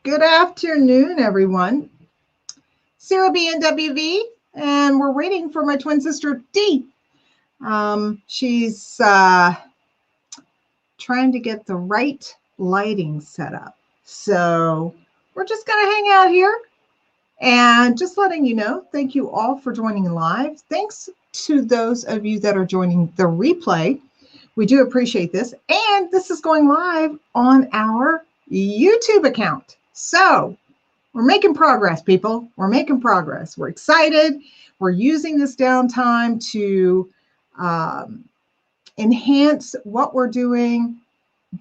Good afternoon, everyone. Sarah B and WV, and we're waiting for my twin sister D. She's trying to get the right lighting set up. So we're just going to hang out here and just letting you know, thank you all for joining live. Thanks to those of you that are joining the replay. We do appreciate this. And this is going live on our YouTube account. So we're making progress, people. We're making progress. We're excited. We're using this downtime to enhance what we're doing,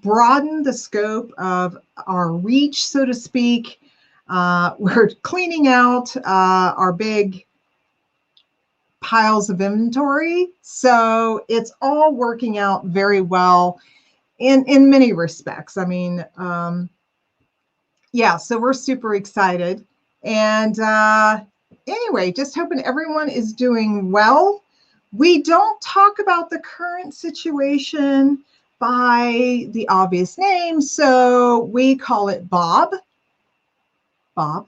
broaden the scope of our reach, so to speak. We're cleaning out our big piles of inventory. So it's all working out very well in many respects. I mean, yeah, so we're super excited. And anyway, just hoping everyone is doing well. We don't talk about the current situation by the obvious name, so we call it Bob. Bob.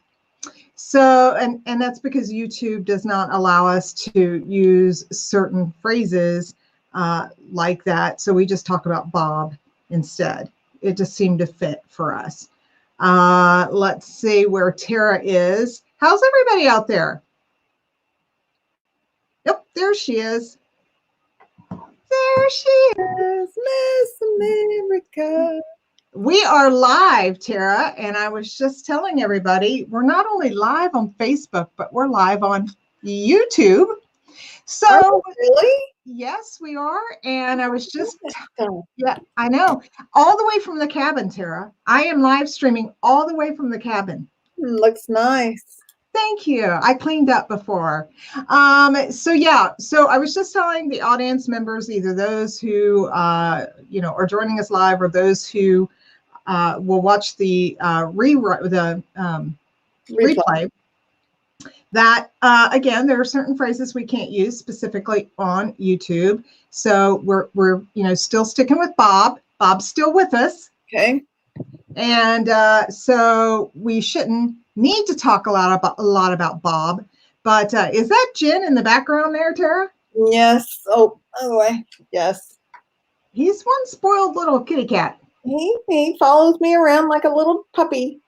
So, and that's because YouTube does not allow us to use certain phrases like that. So we just talk about Bob instead. It just seemed to fit for us. Let's see where Tara is. How's everybody out there? Yep, there she is. There she is, Miss America. We are live, Tara, and I was just telling everybody, we're not only live on Facebook, but we're live on YouTube. So, oh, really? Yes, we are. And I was just, yeah, I know. All the way from the cabin, Tara. I am live streaming all the way from the cabin. Looks nice. Thank you. I cleaned up before. So yeah, so I was just telling the audience members, either those who, are joining us live, or those who will watch the replay, that again, there are certain phrases we can't use specifically on YouTube. So we're still sticking with Bob. Bob's still with us. Okay. And so we shouldn't need to talk a lot about Bob. But is that Jen in the background there, Tara? Yes. Oh, by the way, yes. He's one spoiled little kitty cat. He follows me around like a little puppy.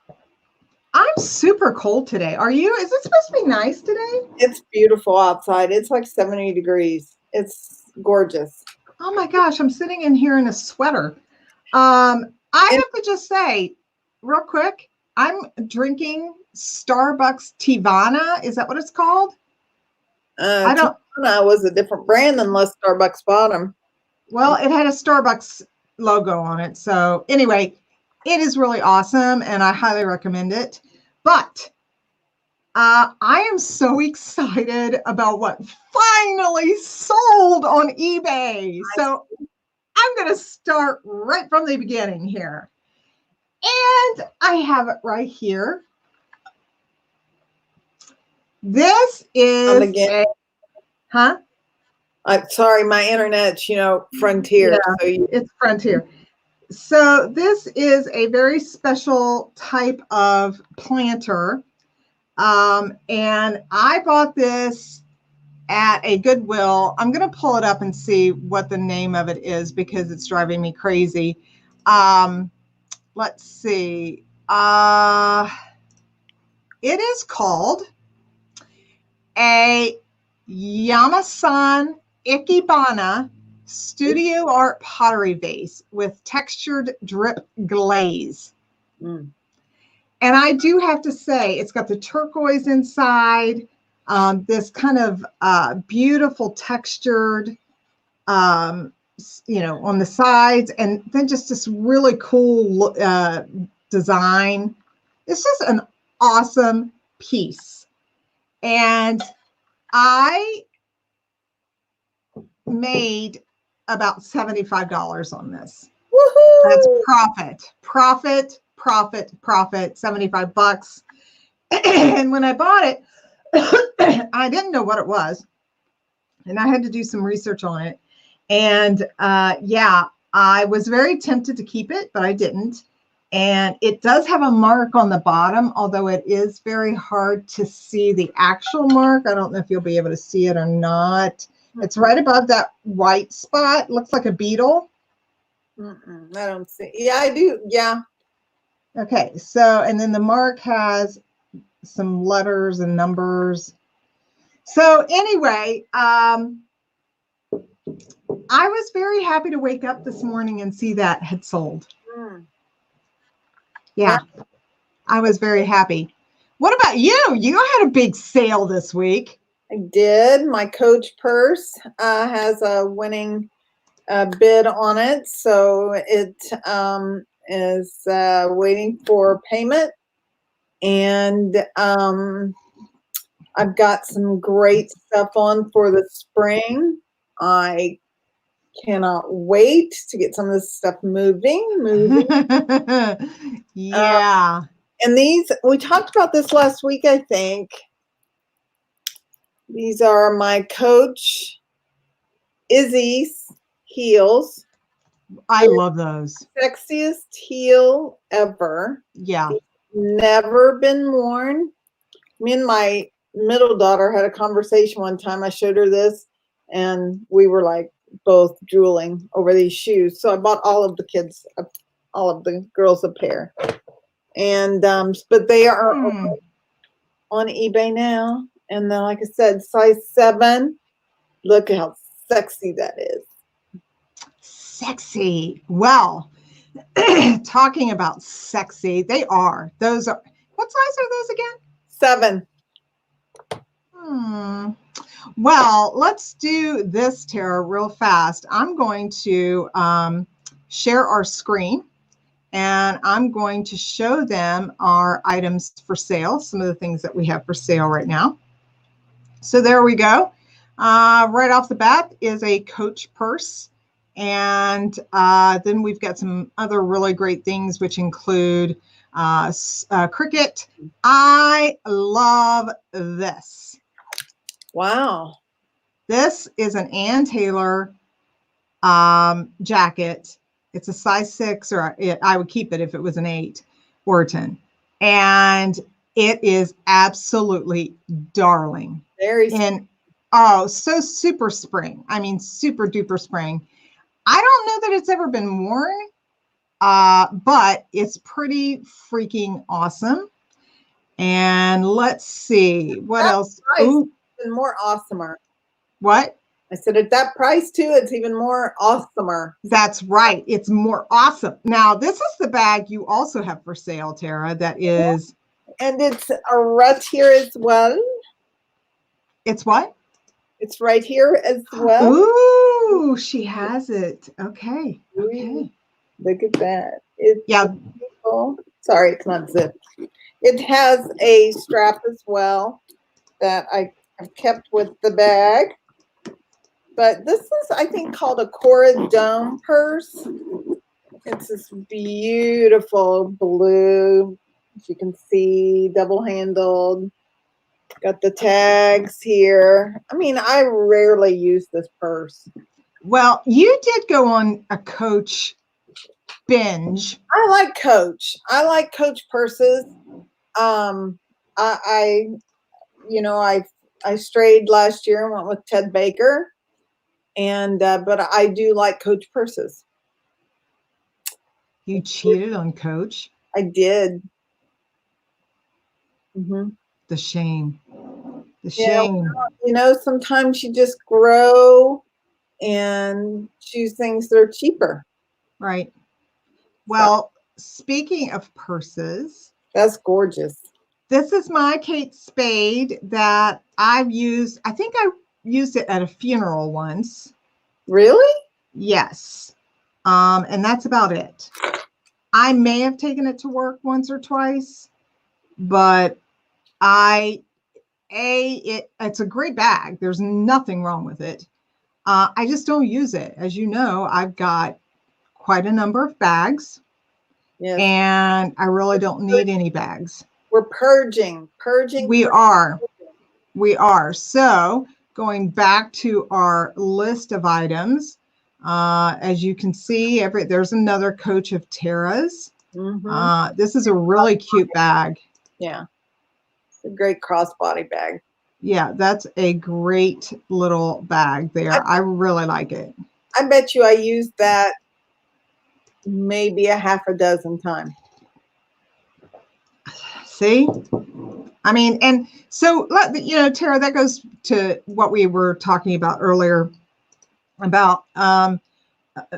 I'm super cold today. Are you? Is it supposed to be nice today? It's beautiful outside. It's like 70 degrees. It's gorgeous. Oh my gosh, I'm sitting in here in a sweater. I have to just say, real quick, I'm drinking Starbucks Tivana. Is that what it's called? I don't know. It was a different brand unless Starbucks bought them. Well, it had a Starbucks logo on it. So anyway, it is really awesome, and I highly recommend it. But I am so excited about what finally sold on eBay. So I'm going to start right from the beginning here. And I have it right here. This is I'm sorry, my internet's, Frontier. Yeah, so it's Frontier. So this is a very special type of planter. And I bought this at a Goodwill. I'm going to pull it up and see what the name of it is because it's driving me crazy. Let's see. It is called a Yamasan Ikebana Studio Art Pottery Vase with textured drip glaze. And I do have to say, it's got the turquoise inside, this kind of beautiful textured, on the sides, and then just this really cool design. It's just an awesome piece. And I made about $75 on this. Woohoo! That's profit, 75 bucks. And when I bought it, I didn't know what it was. And I had to do some research on it. And yeah, I was very tempted to keep it, but I didn't. And it does have a mark on the bottom, although it is very hard to see the actual mark. I don't know if you'll be able to see it or not. It's right above that white spot. Looks like a beetle. I don't see. Yeah, I do. Yeah. Okay, so, and then the mark has some letters and numbers. So anyway, I was very happy to wake up this morning and see that had sold. Yeah, I was very happy. What about you? You had a big sale this week. I did. My Coach purse has a winning bid on it, so it is waiting for payment. And I've got some great stuff on for the spring. I cannot wait to get some of this stuff moving. Yeah. And these, we talked about this last week, I think. These are my Coach Izzy's heels. I love those. Sexiest heel ever. Yeah. Never been worn. Me and my middle daughter had a conversation one time. I showed her this, and we were like both drooling over these shoes. So I bought all of the kids, all of the girls a pair. And but they are on eBay now. And then, like I said, size 7. Look how sexy that is. Sexy. Well, talking about sexy, they are. Those are. What size are those again? 7. Well, let's do this, Tara, real fast. I'm going to share our screen, and I'm going to show them our items for sale, some of the things that we have for sale right now. So there we go. Right off the bat is a Coach purse. And then we've got some other really great things, which include Cricut. I love this. Wow. This is an Ann Taylor jacket. It's a size 6, or I would keep it if it was an 8 or a 10. And it is absolutely darling. Oh, so super spring. I mean, super duper spring. I don't know that it's ever been worn, but it's pretty freaking awesome. And let's see what else. Ooh. Even more awesomer. What? I said at that price too, it's even more awesomer. That's right. It's more awesome. Now, this is the bag you also have for sale, Tara. That is. And it's right here as well. It's what? It's right here as well. Ooh, she has it. Okay. Okay. Look at that. It's beautiful. Sorry, it's not zipped. It has a strap as well that I have kept with the bag. But this is, I think, called a Cora Dome purse. It's this beautiful blue, as you can see, double-handled. Got the tags here. I mean, I rarely use this purse. Well, you did go on a Coach binge. I like Coach. I like Coach purses. I strayed last year and went with Ted Baker, and but I do like Coach purses. You cheated on Coach? I did. The shame. The shame. Yeah, sometimes you just grow and choose things that are cheaper. Right. Well, speaking of purses. That's gorgeous. This is my Kate Spade that I've used. I think I used it at a funeral once. Really? Yes. And that's about it. I may have taken it to work once or twice, but it's a great bag. There's nothing wrong with it. I just don't use it. As you know, I've got quite a number of bags. Yes. And I really don't need any bags. We're purging. We are. So going back to our list of items, as you can see, there's another Coach of Tara's. This is a really cute bag. Yeah. It's a great crossbody bag. Yeah, that's a great little bag there. I really like it. I bet you I used that maybe a half a dozen times. See? I mean, and so, Tara, that goes to what we were talking about earlier about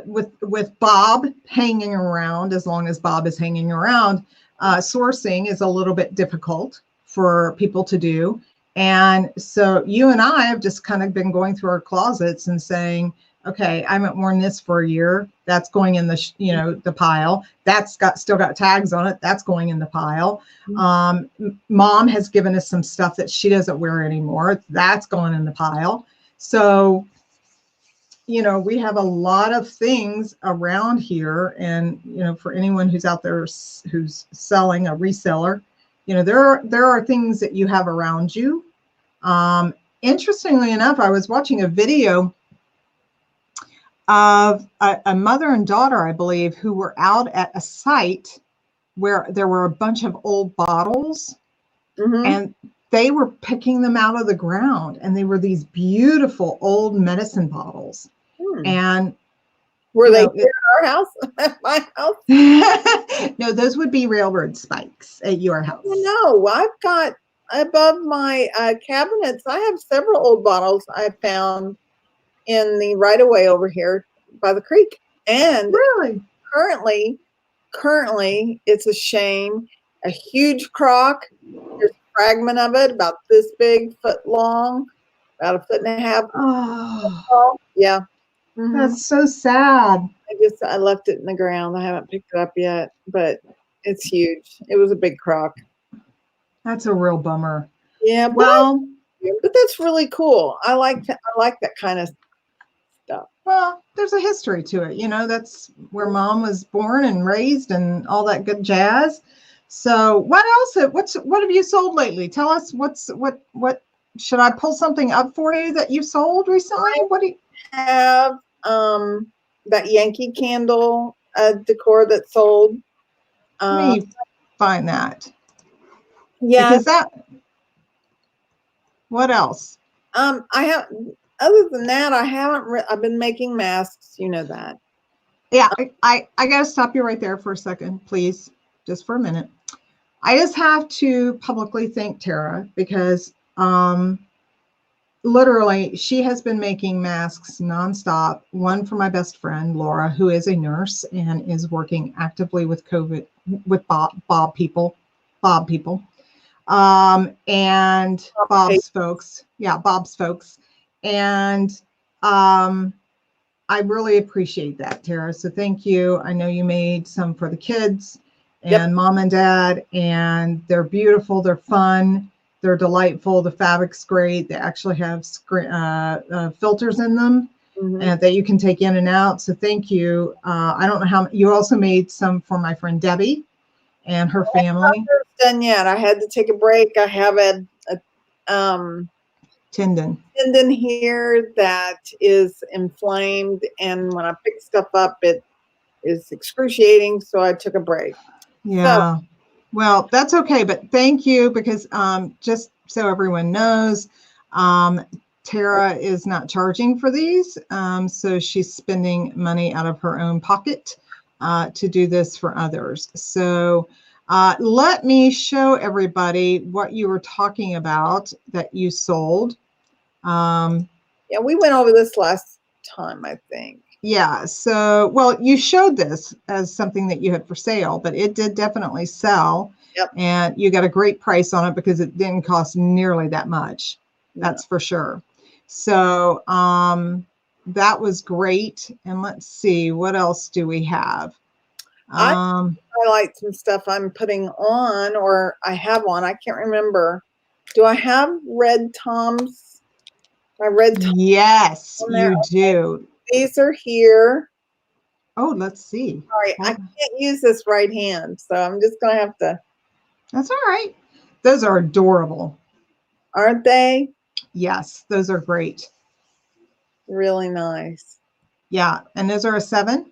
with Bob hanging around. As long as Bob is hanging around, sourcing is a little bit difficult for people to do. And so you and I have just kind of been going through our closets and saying, okay, I haven't worn this for a year. That's going in the, the pile. That's still got tags on it. That's going in the pile. Mom has given us some stuff that she doesn't wear anymore. That's going in the pile. So, we have a lot of things around here. And, for anyone who's out there who's selling, a reseller, there are things that you have around you. Interestingly enough, I was watching a video of a mother and daughter, I believe, who were out at a site where there were a bunch of old bottles, and they were picking them out of the ground, and they were these beautiful old medicine bottles. And were they here at our house? At my house? No, those would be railroad spikes at your house. No, I've got above my cabinets. I have several old bottles I found in the right of way over here by the creek. And really, currently, it's a shame. A huge crock. There's a fragment of it about this big, foot long, about a foot and a half. Oh, yeah. That's so sad. I left it in the ground. I haven't picked it up yet, but it's huge. It was a big crock. That's a real bummer. Yeah, but that's really cool. I like that kind of stuff. Well, there's a history to it. That's where Mom was born and raised and all that good jazz. So what else? What have you sold lately? Tell us what should I pull something up for you that you sold recently? What do you have? That Yankee candle decor that sold. Let me find that. Yeah. What else? I have. Other than that, I haven't. I've been making masks. You know that. Yeah, I gotta stop you right there for a second, please, just for a minute. I just have to publicly thank Tara because literally she has been making masks nonstop. One for my best friend Laura, who is a nurse and is working actively with COVID with Bob people, and Bob's folks. Yeah, Bob's folks. And I really appreciate that, Tara. So thank you. I know you made some for the kids and Mom and Dad, and they're beautiful. They're fun. They're delightful. The fabric's great. They actually have filters in them and that you can take in and out. So thank you. I don't know how you also made some for my friend Debbie and her family. I'm not done yet. I had to take a break. I have a tendon here that is inflamed, and when I pick stuff up, it is excruciating. So I took a break. Yeah. So, well, that's okay. But thank you, because just so everyone knows, Tara is not charging for these. So she's spending money out of her own pocket to do this for others. So let me show everybody what you were talking about that you sold. Yeah, we went over this last time, I think. Yeah. So, well, you showed this as something that you had for sale, but it did definitely sell. Yep. And you got a great price on it because it didn't cost nearly that much. That's for sure. So that was great. And let's see, what else do we have? I highlight some stuff I'm putting on, or I have on. I can't remember. Do I have red Toms? My red Toms. Yes, you do. These are here. Oh, let's see. Sorry, I can't use this right hand, so I'm just going to have to. That's all right. Those are adorable. Aren't they? Yes, those are great. Really nice. Yeah, and those are a 7?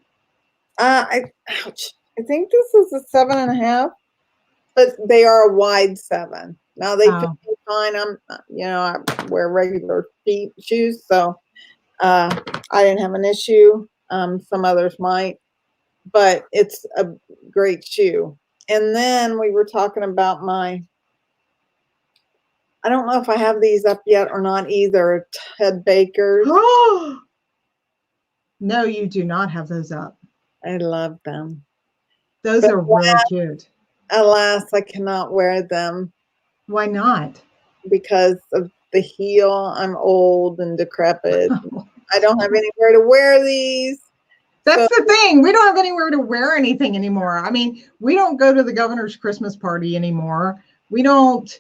Ouch. I think this is a 7.5, but they are a wide 7. Now they fit Oh, me fine. I wear regular feet shoes, so I didn't have an issue. Some others might, but it's a great shoe. And then we were talking about I don't know if I have these up yet or not either, Ted Baker's. no, you do not have those up. I love them. Those But are really cute. alas, I cannot wear them Why not? because of the heel. I'm old and decrepit. I don't have anywhere to wear these. That's the thing. We don't have anywhere to wear anything anymore. I mean, we don't go to the governor's Christmas party anymore. We don't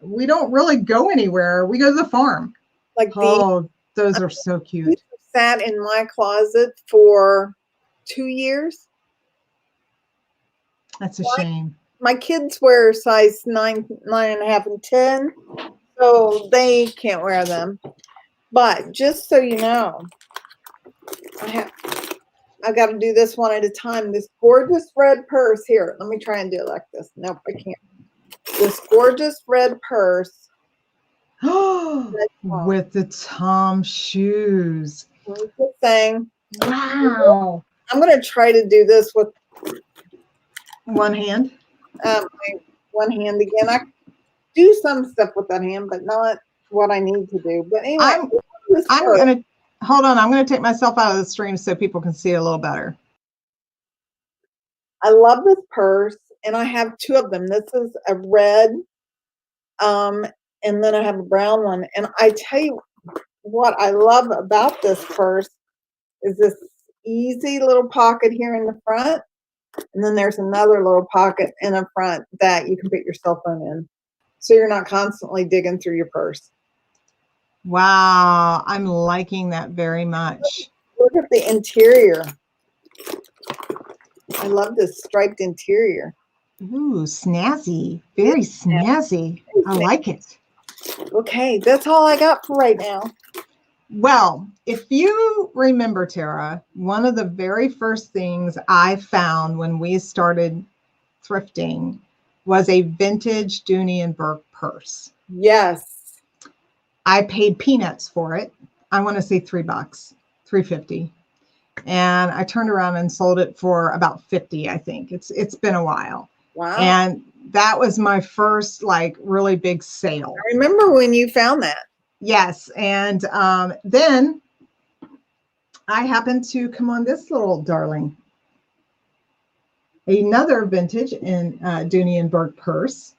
really go anywhere. We go to the farm. Like Oh, those are so cute. these sat in my closet for 2 years. That's a shame. My kids wear size 9, 9.5, and 10, so they can't wear them. But just so you know, I got to do this one at a time. This gorgeous red purse here. Let me try and do it like this. Nope, I can't. This gorgeous red purse. With the Tom shoes. Good thing. Wow. I'm going to try to do this with One hand. my one hand again. I do some stuff with that hand, but not what I need to do. But anyway, I'm going to hold on. I'm going to take myself out of the stream so people can see it a little better. I love this purse, and I have 2 of them. This is a red, and then I have a brown one. And I tell you what I love about this purse is this easy little pocket here in the front, and then there's another little pocket in the front that you can put your cell phone in, so you're not constantly digging through your purse. Wow, I'm liking that very much. Look at the interior. I love this striped interior. Ooh, snazzy. Very snazzy. I like it. Okay, that's all I got for right now. Well, if you remember, Tara, one of the very first things I found when we started thrifting was a vintage Dooney and Burke purse. Yes. I paid peanuts for it. I want to say $3, $3.50. And I turned around and sold it for about 50, I think. It's been a while. Wow. And that was my first like really big sale. I remember when you found that. Yes. And then I happened to come on this little darling. Another vintage in Dooney and Burke purse.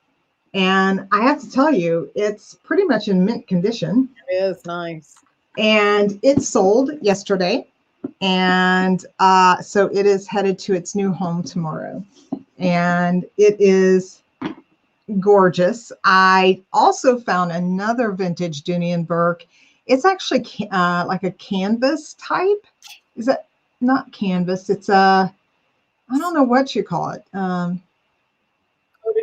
And I have to tell you, it's pretty much in mint condition. It is nice. And it sold yesterday. And so it is headed to its new home tomorrow. And it is gorgeous. I also found another vintage Dooney and Burke. It's actually like a canvas type. Is it not canvas? It's I don't know what you call it. Coated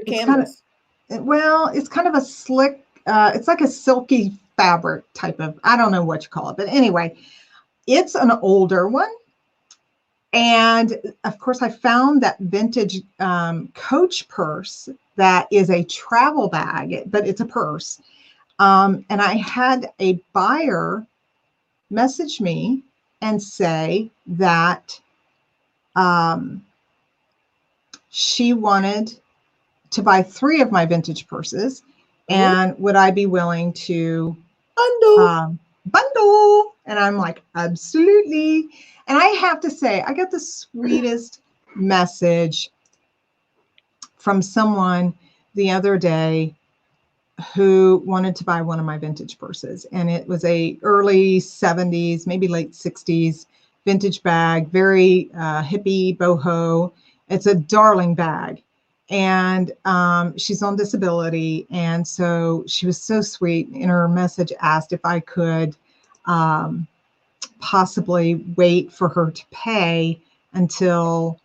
canvas. It's kind of a slick, it's like a silky fabric type of, I don't know what you call it. But anyway, it's an older one. And of course, I found that vintage Coach purse that is a travel bag, but it's a purse. And I had a buyer message me and say that she wanted to buy 3 of my vintage purses. And would I be willing to bundle? And I'm like, absolutely. And I have to say, I got the sweetest message from someone the other day who wanted to buy one of my vintage purses. And it was a early 70s, maybe late 60s vintage bag, very hippie, boho. It's a darling bag. And she's on disability. And so she was so sweet. In her message asked if I could possibly wait for her to pay until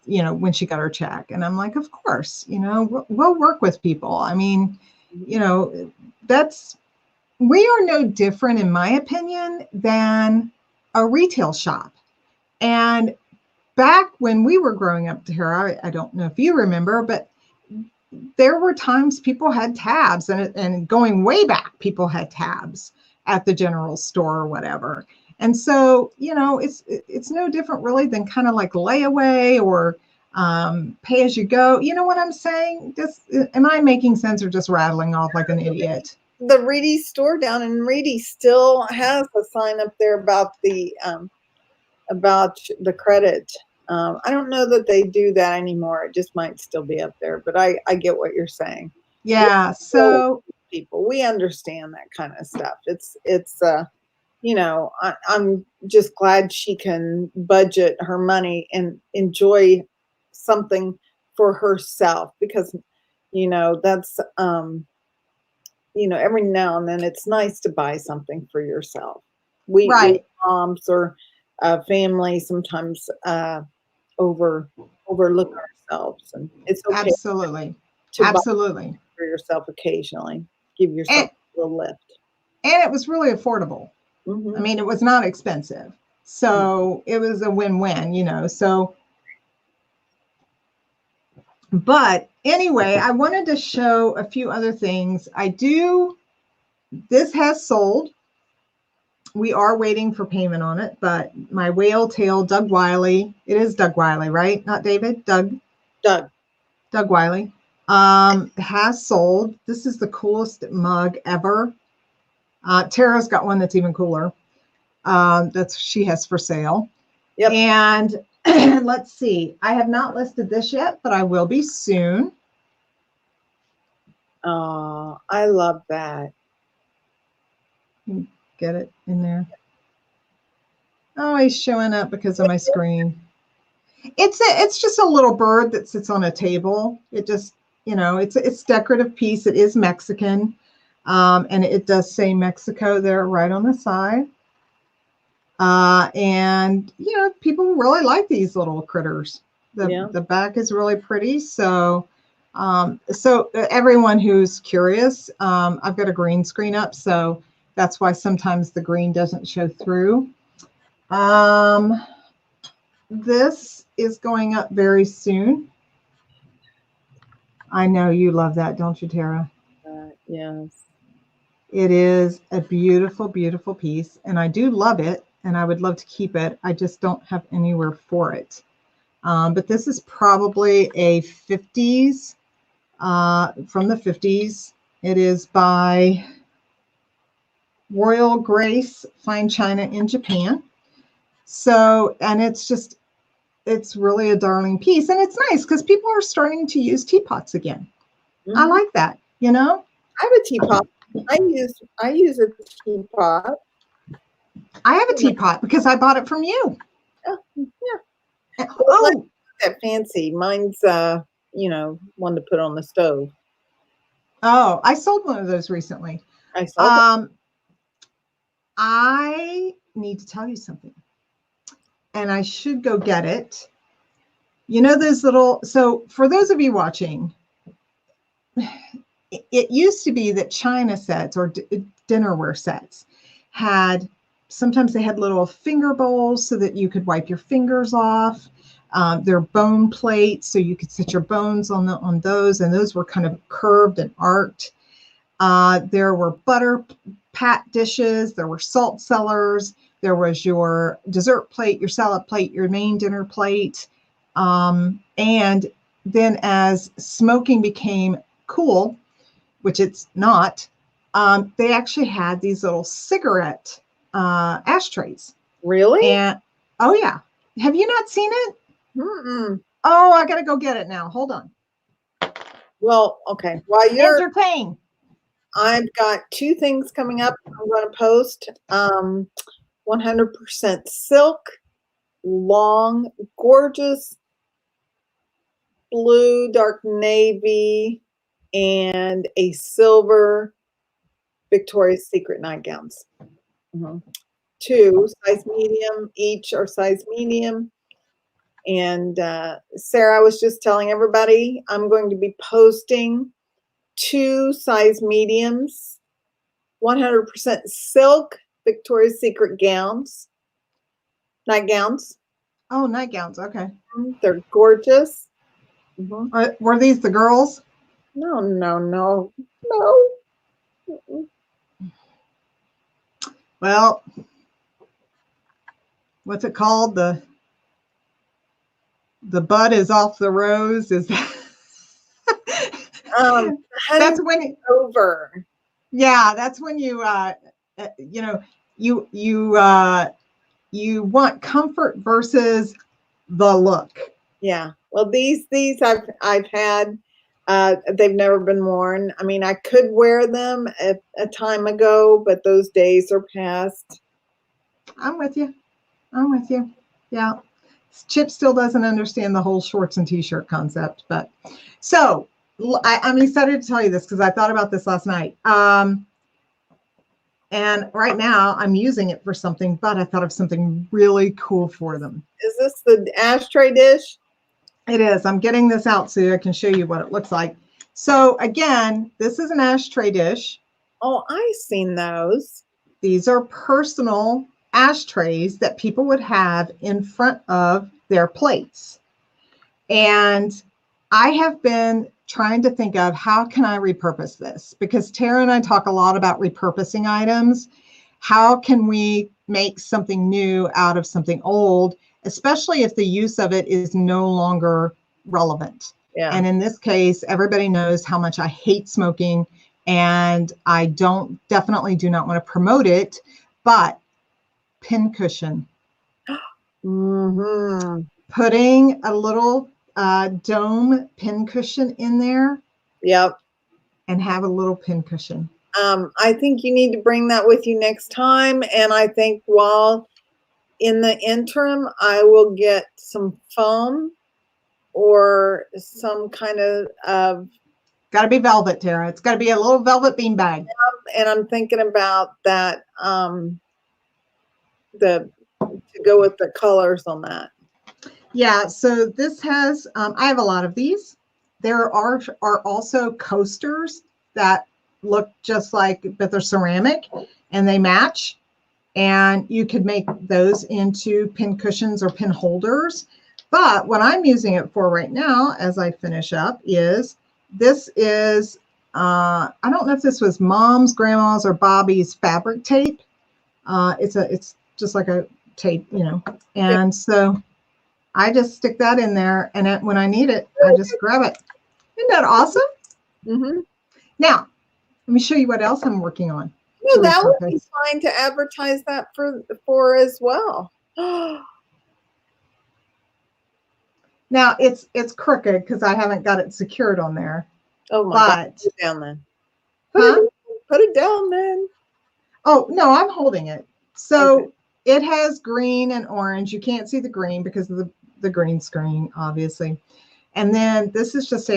when she got her check. And I'm like, of course, we'll work with people. I mean, we are no different, in my opinion, than a retail shop. And back when we were growing up, Tara, I don't know if you remember, but there were times people had tabs, and going way back, people had tabs at the general store or whatever. And so, it's no different really than kind of like layaway or pay as you go. You know what I'm saying? Just, am I making sense or just rattling off like an idiot? The Reedy store down in Reedy still has a sign up there about the credit. I don't know that they do that anymore. It just might still be up there, but I get what you're saying. Yeah. So people, we understand that kind of stuff. I'm just glad she can budget her money and enjoy something for herself, because, that's, every now and then it's nice to buy something for yourself. We moms or family sometimes overlook ourselves, and it's okay absolutely. to buy Absolutely. for yourself occasionally. Give yourself a little lift. And it was really affordable. Mm-hmm. I mean, it was not expensive. So it was a win-win, so. But anyway, I wanted to show a few other things. This has sold. We are waiting for payment on it, but my whale tail Doug Wiley, it is Doug Wiley, right? Not David, Doug Wiley, has sold. This is the coolest mug ever. Tara's got one that's even cooler. She has for sale. Yep. And let's see. I have not listed this yet, but I will be soon. Oh, I love that. Get it in there. Oh, he's showing up because of my screen. It's just a little bird that sits on a table. It just, it's decorative piece. It is Mexican. And it does say Mexico there right on the side. And people really like these little critters. The back is really pretty. So everyone who's curious, I've got a green screen up, so that's why sometimes the green doesn't show through. This is going up very soon. I know you love that, don't you, Tara? Yes. It is a beautiful, beautiful piece, and I do love it, and I would love to keep it. I just don't have anywhere for it. But this is probably a 50s, from the 50s. It is by Royal Grace Fine China in Japan. So, and it's really a darling piece, and it's nice because people are starting to use teapots again. Mm-hmm. I like that, I have a teapot. I use a teapot. I have a teapot because I bought it from you. Oh, yeah. Oh, that fancy. Mine's one to put on the stove. Oh, I sold one of those recently. I need to tell you something, and I should go get it. Those little, so for those of you watching, it used to be that China sets or dinnerware sets sometimes they had little finger bowls so that you could wipe your fingers off. They're bone plates, so you could set your bones on those, and those were kind of curved and arced. There were butter pat dishes. There were salt cellars. There was your dessert plate, your salad plate, your main dinner plate. And then as smoking became cool, which it's not, they actually had these little cigarette ashtrays. Really? And oh yeah. Have you not seen it? Mm-mm. Oh, I gotta go get it now. Hold on. Well, okay. While you're entertained, I've got two things coming up. I'm going to post 100% silk, long, gorgeous blue, dark navy, and a silver Victoria's Secret nightgowns. Mm-hmm. Two, size medium, each are size medium. And Sarah, I was just telling everybody, I'm going to be posting 2 size mediums, 100% silk Victoria's Secret nightgowns. Oh, nightgowns. Okay. They're gorgeous. Mhm. Were these the girls? No, no, no, no. Mm-mm. Well, what's it called? The bud is off the rose. Is that? That's when over. Yeah, that's when you you know, you want comfort versus the look. Yeah. Well, these I've had. They've never been worn. I mean, I could wear them a time ago, but those days are past. I'm with you. I'm with you. Yeah. Chip still doesn't understand the whole shorts and t-shirt concept, but so I'm excited to tell you this because I thought about this last night. And right now I'm using it for something, but I thought of something really cool for them. Is this the ashtray dish? It is. I'm getting this out so I can show you what it looks like. So again, this is an ashtray dish. Oh, I've seen those. These are personal ashtrays that people would have in front of their plates. And I have been trying to think of how can I repurpose this? Because Tara and I talk a lot about repurposing items. How can we make something new out of something old, especially if the use of it is no longer relevant? Yeah. And in this case, everybody knows how much I hate smoking, and I definitely do not want to promote it, but pincushion. Mm-hmm. Putting a little dome pincushion in there. Yep. And have a little pincushion. I think you need to bring that with you next time. And I think while in the interim, I will get some foam or some kind of got to be velvet, Tara. It's got to be a little velvet bean bag. And I'm thinking about that to go with the colors on that. Yeah, so this has I have a lot of these. There are also coasters that look just like, but they're ceramic and they match. And you could make those into pin cushions or pin holders. But what I'm using it for right now, as I finish up, is this is, I don't know if this was Mom's, Grandma's, or Bobby's fabric tape. It's just like a tape, you know. And so I just stick that in there, and when I need it, I just grab it. Isn't that awesome? Mm-hmm. Now, let me show you what else I'm working on. No, that would be fine to advertise that for as well. Now it's crooked because I haven't got it secured on there. Oh my God! Put it down then. Put it down then. Oh no, I'm holding it. So it has green and orange. You can't see the green because of the green screen, obviously. And then this is just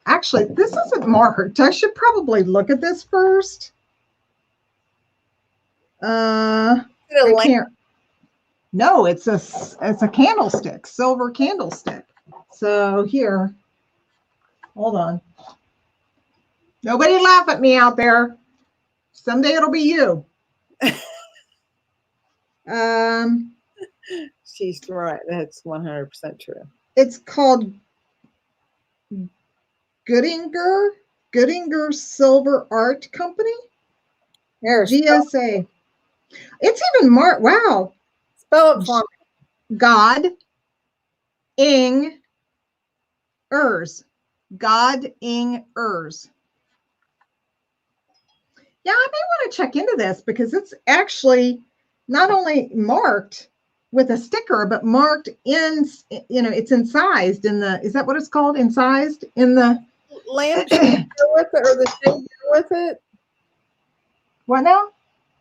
actually, this isn't marked. I should probably look at this first. I can't. No, it's a candlestick, silver candlestick. So here, hold on. Nobody laugh at me out there. Someday it'll be you. She's right. That's 100% true. It's called Goodinger Silver Art Company. GSA. It's even marked. Wow. Spell it for me. God Ing Ers. God Ing Ers. Yeah, I may want to check into this because it's actually not only marked with a sticker, but marked in, it's incised in the, is that what it's called? Incised in the lampshade go with it, or the shade go with it? What now?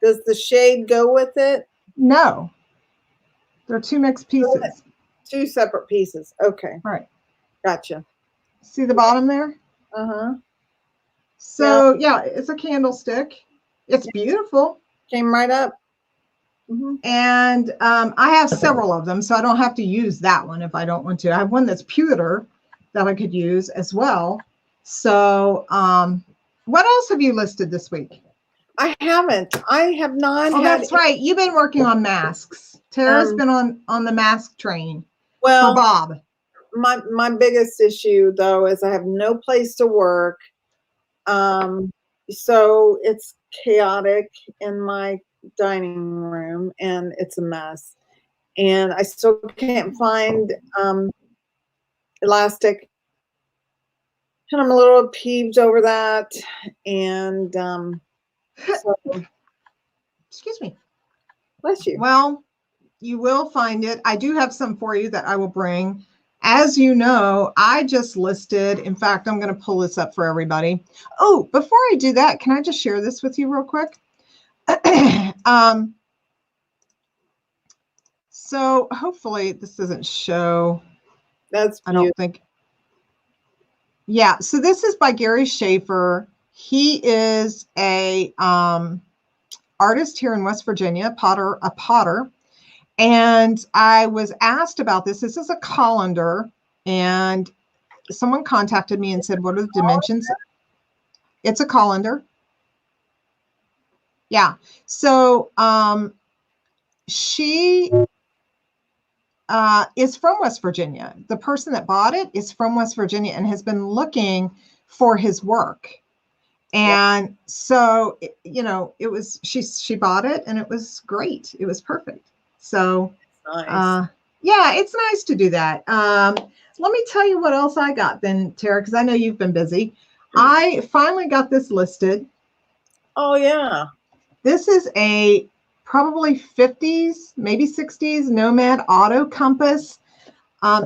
Does the shade go with it? No. They're two mixed pieces. Two separate pieces. Okay. Right. Gotcha. See the bottom there? Uh-huh. So yeah, it's a candlestick. It's beautiful. Came right up. Mm-hmm. And I have several of them, so I don't have to use that one if I don't want to. I have one that's pewter that I could use as well. So what else have you listed this week? I haven't. I have not Oh, had. that's right. You've been working on masks. Tara's been on the mask train for Well, Bob. my biggest issue though is I have no place to work. So it's chaotic in my dining room and it's a mess. And I still can't find elastic. And I'm a little peeved over that. And so, Excuse me. bless you. Well, you will find it. I do have some for you that I will bring. As you know, I just listed, in fact, I'm going to pull this up for everybody. Oh, before I do that, can I just share this with you real quick? So hopefully this doesn't show. That's I don't think. Yeah, so this is by Gary Schaefer. He is a artist here in West Virginia, a potter. And I was asked about this. This is a colander, and someone contacted me and said, what are the dimensions? It's a colander. Yeah. So she is from West Virginia. The person that bought it is from West Virginia and has been looking for his work. And so, you know, it was, she bought it and it was great. It was perfect. So, nice. yeah, it's nice to do that. Let me tell you what else I got then, Tara, because I know you've been busy. I finally got this listed. Oh, yeah. This is a probably 50s, maybe 60s Nomad auto compass.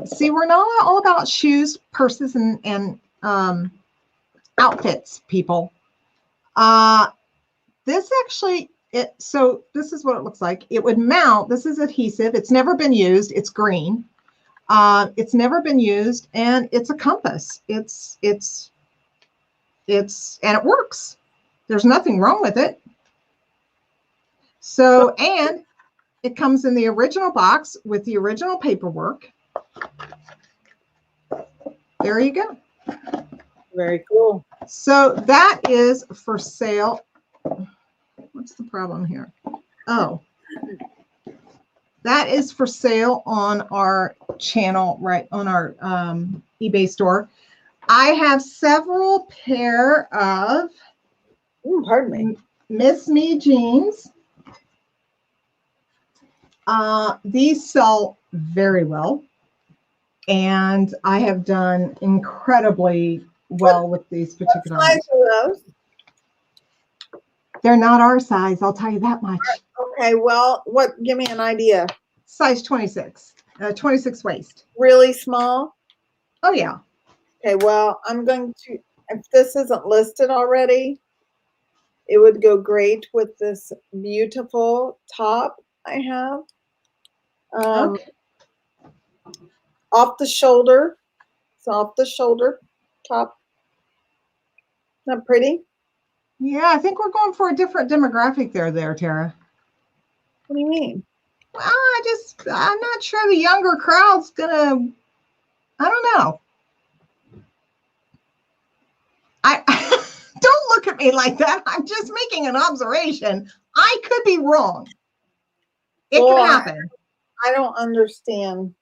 See, we're not all about shoes, purses, and outfits, people. This actually, so this is what it looks like. It would mount. This is adhesive. It's never been used. It's green. It's never been used, and it's a compass. And it works. There's nothing wrong with it. So, and it comes in the original box with the original paperwork. There you go. Very cool. So that is for sale. What's the problem here? Oh, that is for sale on our channel, right on our eBay store. I have several pair of pardon me, Miss Me jeans. These sell very well, and I have done incredibly well with these particular ones. What size are those? They're not our size, I'll tell you that much. Okay, well, give me an idea. Size 26, 26 waist. Really small? Oh, yeah. Okay, well, I'm going to, if this isn't listed already, it would go great with this beautiful top I have. Okay. Off the shoulder. It's off the shoulder top. Not pretty? Yeah, I think we're going for a different demographic there, Tara. What do you mean? Well, I'm not sure the younger crowd's gonna, I don't know. I don't look at me like that. I'm just making an observation. I could be wrong. It could happen. I don't understand.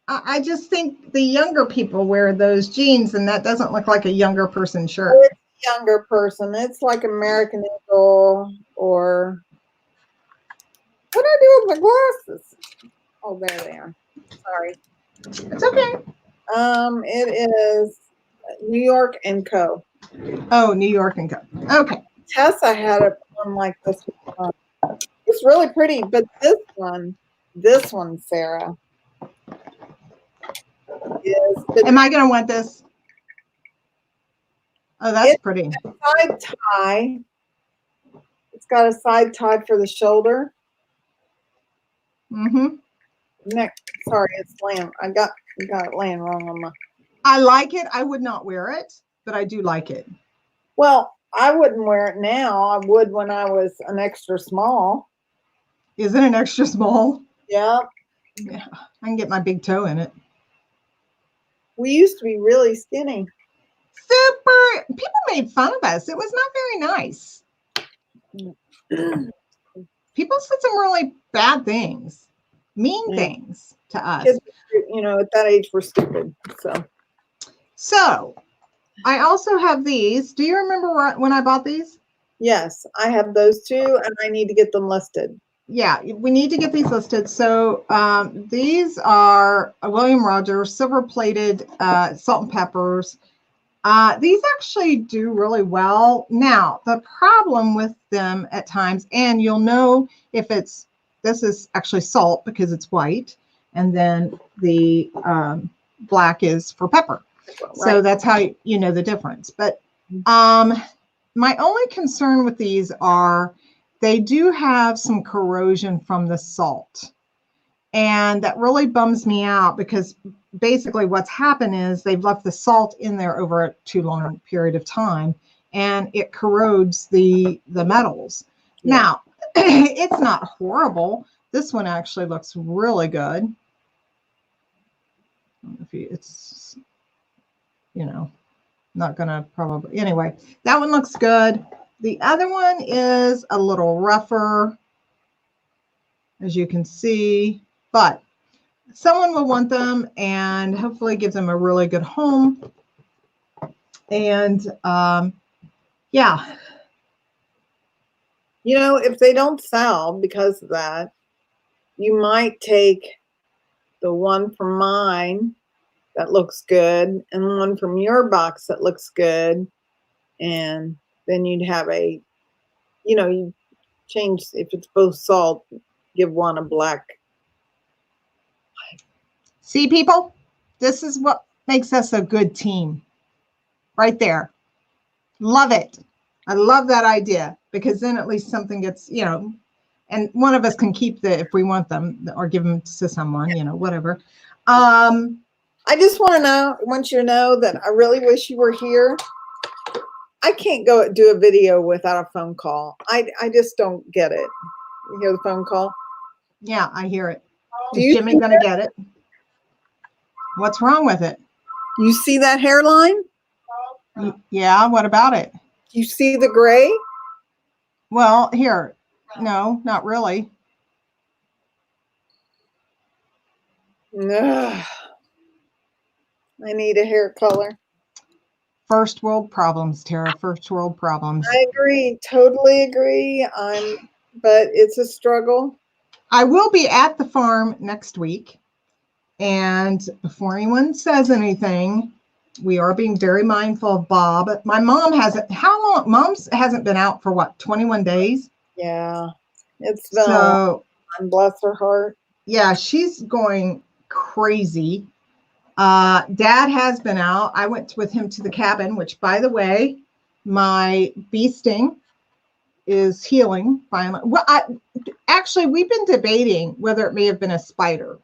I just think the younger people wear those jeans, and that doesn't look like a younger person shirt. Oh, it's a younger person. It's like American Eagle or what do I do with my glasses? Oh, there they are. Sorry. It's okay. It is New York & Co. Oh, New York & Co. Okay. Tessa had a one like this one. It's really pretty, but this one, Sarah, is. Am I going to want this? Oh, that's pretty. Side tie. It's got a side tie for the shoulder. Mm-hmm. Next, sorry, it's laying. I got it laying wrong on my. I like it. I would not wear it, but I do like it. Well, I wouldn't wear it now. I would when I was an extra small. Is it an extra small? Yeah. Yeah, I can get my big toe in it. We used to be really skinny. Super people made fun of us. It was not very nice. People said some really bad things, mean things to us. Kids, at that age, we're stupid. So I also have these. Do you remember when I bought these? Yes, I have those too, and I need to get them listed. Yeah, we need to get these listed. So these are William Rogers silver-plated salt and peppers. These actually do really well. Now, the problem with them at times, and you'll know if this is actually salt because it's white, and then the black is for pepper. Right. So that's how you know the difference. But my only concern with these are they do have some corrosion from the salt. And that really bums me out because basically what's happened is they've left the salt in there over a too long period of time, and it corrodes the metals. Yeah. Now, it's not horrible. This one actually looks really good. I don't know if it's, not going to probably, anyway, that one looks good. The other one is a little rougher, as you can see, but someone will want them and hopefully give them a really good home. And yeah. If they don't sell because of that, you might take the one from mine that looks good and one from your box that looks good. And then you'd have you change, if it's both salt, give one a black. See, people, this is what makes us a good team right there. Love it. I love that idea because then at least something gets, and one of us can keep if we want them or give them to someone, whatever. I just want you to know that I really wish you were here. I can't go do a video without a phone call. I just don't get it. You hear the phone call? Yeah, I hear it. Is Jimmy going to get it? What's wrong with it? You see that hairline? Yeah, what about it? You see the gray? Well, here. No, not really. No. I need a hair color. First world problems, Tara. First world problems. I agree. Totally agree. But it's a struggle. I will be at the farm next week. And before anyone says anything, we are being very mindful of Bob. My mom hasn't. How long? Mom's hasn't been out for what? 21 days. Yeah, it's been so. Bless her heart. Yeah, she's going crazy. Dad has been out. I went with him to the cabin, which, by the way, my bee sting is healing finally. Well, actually, we've been debating whether it may have been a spider.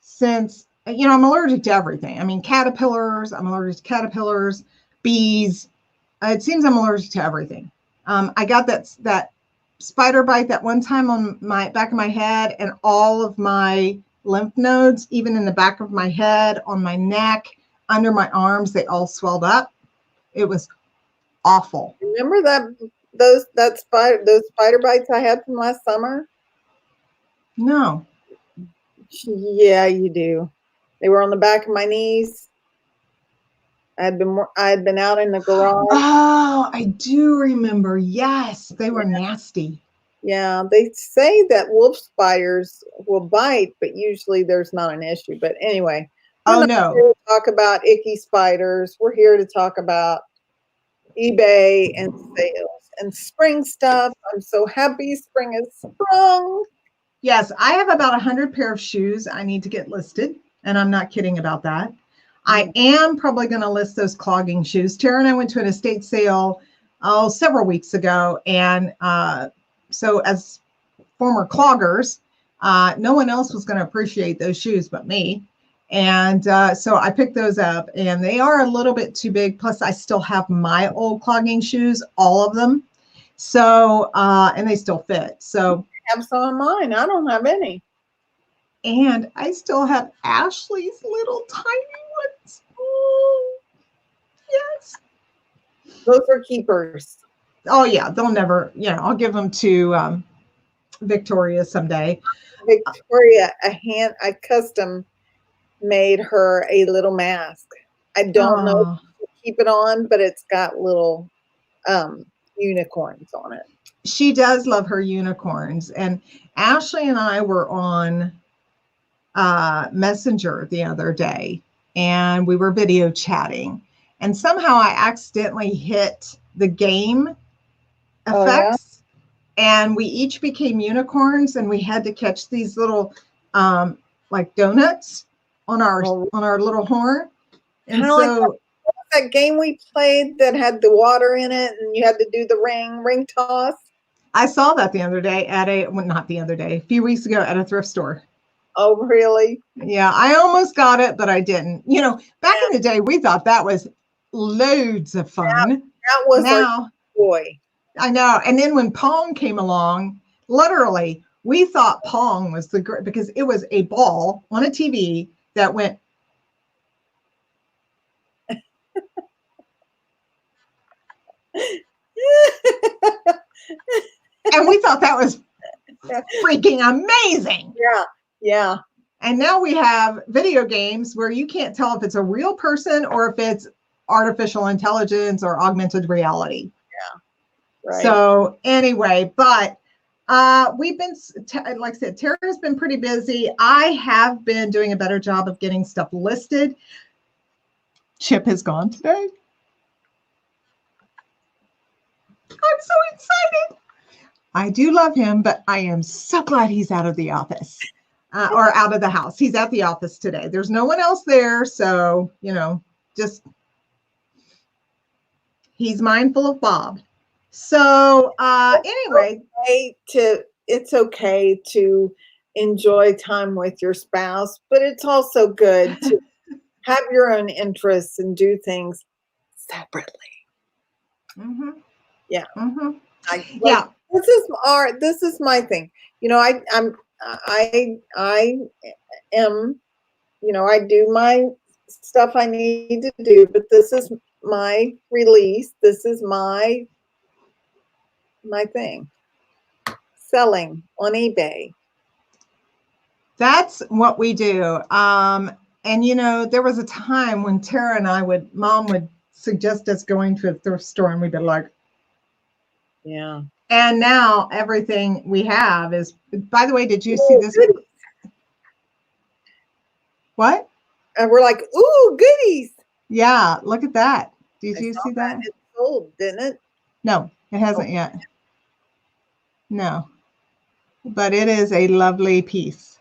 Since, I'm allergic to everything. I mean, caterpillars, I'm allergic to caterpillars, bees. It seems I'm allergic to everything. I got that spider bite that one time on my back of my head, and all of my lymph nodes, even in the back of my head, on my neck, under my arms, they all swelled up. It was awful. Remember those spider bites I had from last summer? No. Yeah, you do. They were on the back of my knees. I had been out in the garage. Oh, I do remember. Yes, they were nasty. Yeah, they say that wolf spiders will bite, but usually there's not an issue. But anyway, we're not here to talk about icky spiders. We're here to talk about eBay and sales and spring stuff. I'm so happy spring has sprung. Yes, I have about 100 pair of shoes I need to get listed, and I'm not kidding about that. I am probably going to list those clogging shoes. Tara and I went to an estate sale several weeks ago, and so as former cloggers, no one else was going to appreciate those shoes but me. And so I picked those up, and they are a little bit too big. Plus, I still have my old clogging shoes, all of them. So, and they still fit. So I have some of mine. I don't have any. And I still have Ashley's little tiny ones. Yes. Those are keepers. Oh yeah, they'll never, I'll give them to Victoria someday. Victoria, I custom made her a little mask. I don't know if Oh, to keep it on, but it's got little unicorns on it. she does love her unicorns. And Ashley and I were on Messenger the other day, and we were video chatting. And somehow I accidentally hit the game Oh yeah. effects, and we each became unicorns, and we had to catch these little like donuts on our Well, little horn. And kind of like so that game we played that had the water in it, and you had to do the ring toss. I saw that the other day not the other day, a few weeks ago at a thrift store. Oh really? Yeah, I almost got it, but I didn't. Back in the day, we thought that was loads of fun. That was Now, our boy. I know. And then when Pong came along, literally, we thought Pong was the great because it was a ball on a TV that went. And we thought that was freaking amazing. Yeah, yeah. And now we have video games where you can't tell if it's a real person or if it's artificial intelligence or augmented reality. Yeah, right. So anyway, but we've been, like I said, Tara's been pretty busy. I have been doing a better job of getting stuff listed. Chip has gone today. I'm so excited. I do love him, but I am so glad he's out of the office or out of the house. He's at the office today. There's no one else there. So, just he's mindful of Bob. So anyway. It's okay to enjoy time with your spouse, but it's also good to have your own interests and do things separately. Mm-hmm. Yeah. Mm-hmm. Yeah. This is my thing. I am, I do my stuff I need to do, but this is my release. This is my thing. Selling on eBay. That's what we do. And there was a time when Tara and Mom would suggest us going to a thrift store, and we'd be like, yeah. And now everything we have is, by the way, did you see this? Goodies. What? And we're like, ooh, goodies. Yeah, look at that. Did you see that? It sold, didn't it? No, it hasn't yet. No. But it is a lovely piece.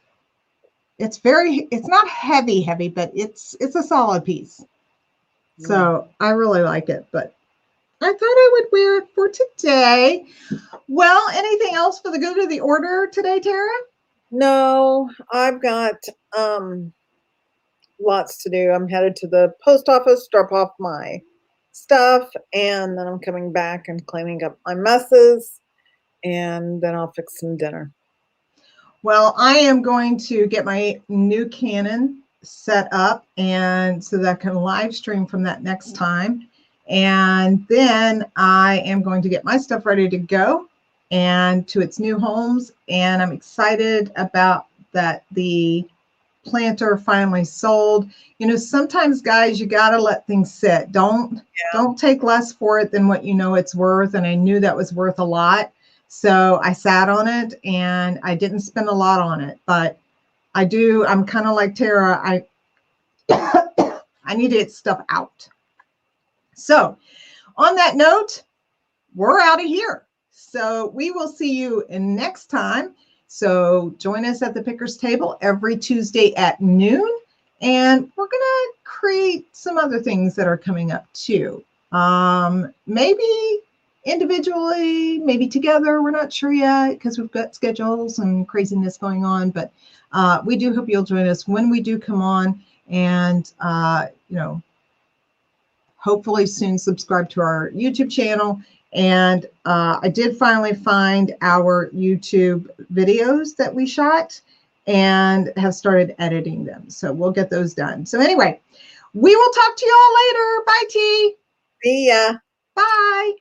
It's not heavy, but it's a solid piece. So I really like it, but I thought I would wear it for today. Well, anything else for the good of the order today, Tara? No, I've got lots to do. I'm headed to the post office, drop off my stuff, and then I'm coming back and cleaning up my messes, and then I'll fix some dinner. Well, I am going to get my new Canon set up, and so that I can live stream from that next time. And then I am going to get my stuff ready to go and to its new homes. And I'm excited about that the planter finally sold. Sometimes, guys, you got to let things sit. Don't take less for it than what it's worth. And I knew that was worth a lot. So I sat on it and I didn't spend a lot on it, but I'm kind of like Tara. I need to get stuff out. So on that note, we're out of here. So we will see you next time. So join us at the Pickers Table every Tuesday at noon. And we're going to create some other things that are coming up too. Maybe individually, maybe together. We're not sure yet because we've got schedules and craziness going on. But we do hope you'll join us when we do come on. And, hopefully soon subscribe to our YouTube channel. And I did finally find our YouTube videos that we shot and have started editing them. So we'll get those done. So anyway, We will talk to you all later. Bye, T. See ya. Bye.